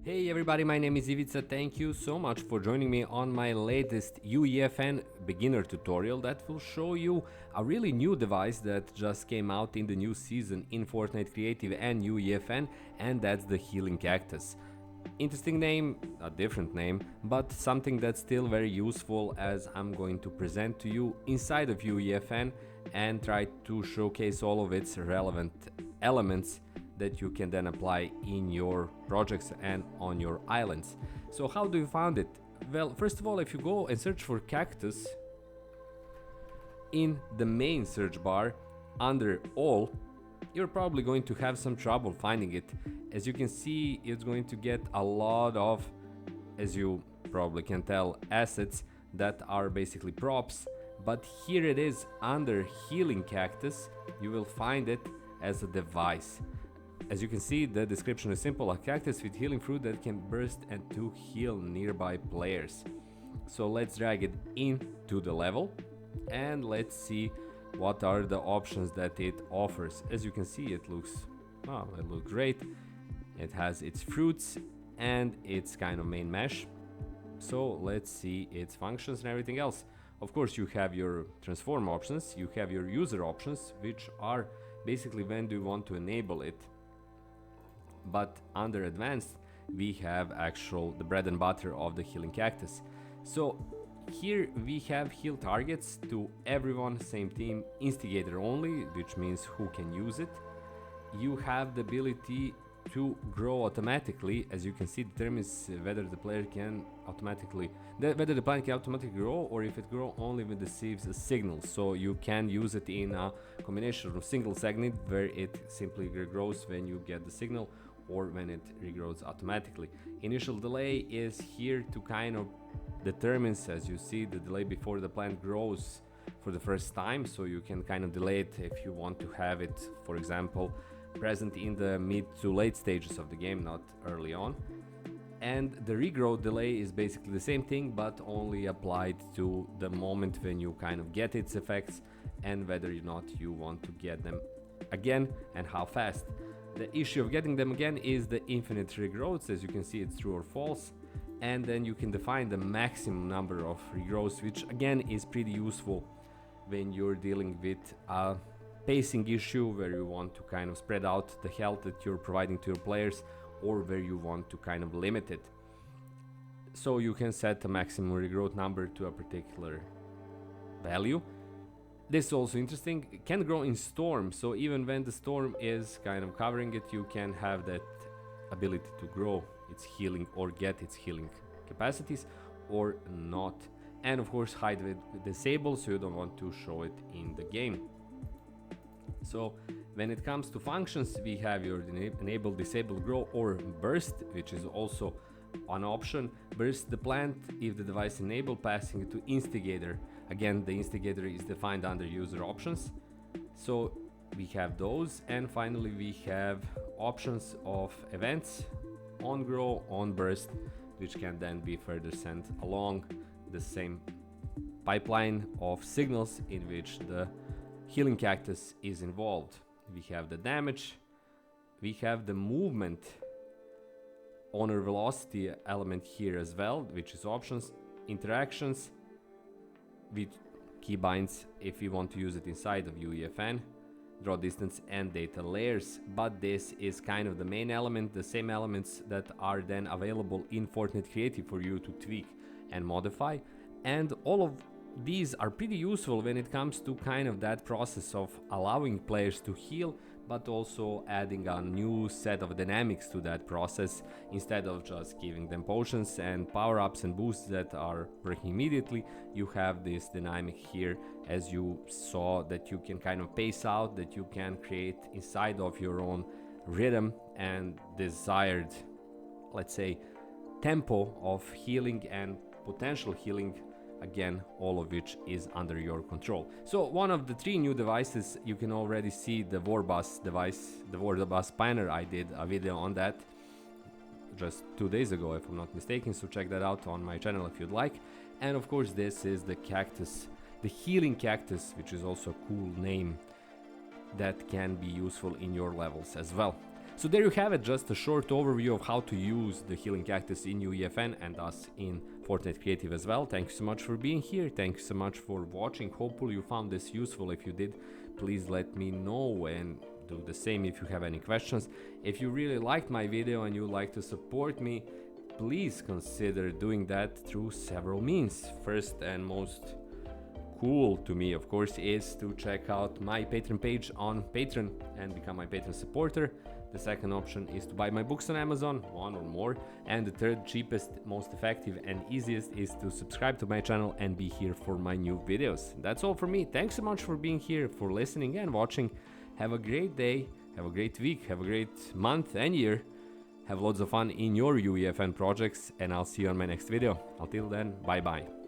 Hey everybody, my name is Ivica. Thank you so much for joining me on my latest UEFN beginner tutorial that will show you a really new device that just came out in the new season in Fortnite Creative and UEFN, and that's the Healing Cactus. Interesting name, a different name, but something that's still very useful, as I'm going to present to you inside of UEFN and try to showcase all of its relevant elements that you can then apply in your projects and on your islands. So how do you find it? Well, first of all, if you go and search for cactus in the main search bar under all, you're probably going to have some trouble finding it. As you can see, it's going to get a lot of, as you probably can tell, assets that are basically props, but here it is under Healing Cactus. You will find it as a device. As you can see, the description is simple: a cactus with healing fruit that can burst and to heal nearby players. So let's drag it into the level and let's see what are the options that it offers. As you can see, it looks great. It has its fruits and its kind of main mesh. So let's see its functions and everything else. Of course, you have your transform options, you have your user options, which are basically when do you want to enable it. But under advanced, we have the bread and butter of the Healing Cactus. So here we have heal targets to everyone, same team, instigator only, which means who can use it. You have the ability to grow automatically. As you can see, determines whether the plant can automatically grow, or if it grows only when it receives a signal. So you can use it in a combination of single segment where it simply regrows when you get the signal, or when it regrows automatically. Initial delay is here to kind of determines, as you see, the delay before the plant grows for the first time. So you can kind of delay it if you want to have it, for example, present in the mid to late stages of the game, not early on. And the regrowth delay is basically the same thing, but only applied to the moment when you kind of get its effects, and whether or not you want to get them again and how fast. The issue of getting them again is the infinite regrowths. As you can see, it's true or false, and then you can define the maximum number of regrowths, which again is pretty useful when you're dealing with a pacing issue where you want to kind of spread out the health that you're providing to your players, or where you want to kind of limit it. So you can set a maximum regrowth number to a particular value. This is also interesting. It can grow in storm, so even when the storm is kind of covering it, you can have that ability to grow its healing or get its healing capacities or not. And of course, hide with disable, so you don't want to show it in the game. So when it comes to functions, we have your enable, disable, grow, or burst, which is also an option. Burst the plant if the device enable, passing it to instigator. Again, the instigator is defined under user options. So we have those, and finally we have options of events on grow, on burst, which can then be further sent along the same pipeline of signals in which the Healing Cactus is involved. We have the damage, we have the movement owner velocity element here as well, which is options, interactions with keybinds if you want to use it inside of UEFN, draw distance, and data layers. But this is kind of the main element, the same elements that are then available in Fortnite Creative for you to tweak and modify. And all of these are pretty useful when it comes to kind of that process of allowing players to heal, but also adding a new set of dynamics to that process. Instead of just giving them potions and power-ups and boosts that are working immediately, you have this dynamic here, as you saw, that you can kind of pace out, that you can create inside of your own rhythm and desired, let's say, tempo of healing and potential healing. Again, all of which is under your control. So one of the 3 new devices, you can already see the Warbus device, the Warbus Pioneer. I did a video on that just 2 days ago, if I'm not mistaken, so check that out on my channel if you'd like. And of course, this is the cactus, the Healing Cactus, which is also a cool name that can be useful in your levels as well. So there you have it, just a short overview of how to use the Healing Cactus in UEFN and thus in Fortnite Creative as well. Thank you so much for being here. Thank you so much for watching. Hopefully you found this useful. If you did, please let me know and do the same if you have any questions. If you really liked my video and you would like to support me, please consider doing that through several means. First and most cool to me, of course, is to check out my Patreon page on Patreon and become my Patreon supporter. The second option is to buy my books on Amazon, one or more. And the third, cheapest, most effective and easiest, is to subscribe to my channel and be here for my new videos. That's all for me. Thanks so much for being here, for listening and watching. Have a great day, have a great week, have a great month and year. Have lots of fun in your UEFN projects, and I'll see you on my next video. Until then, bye bye.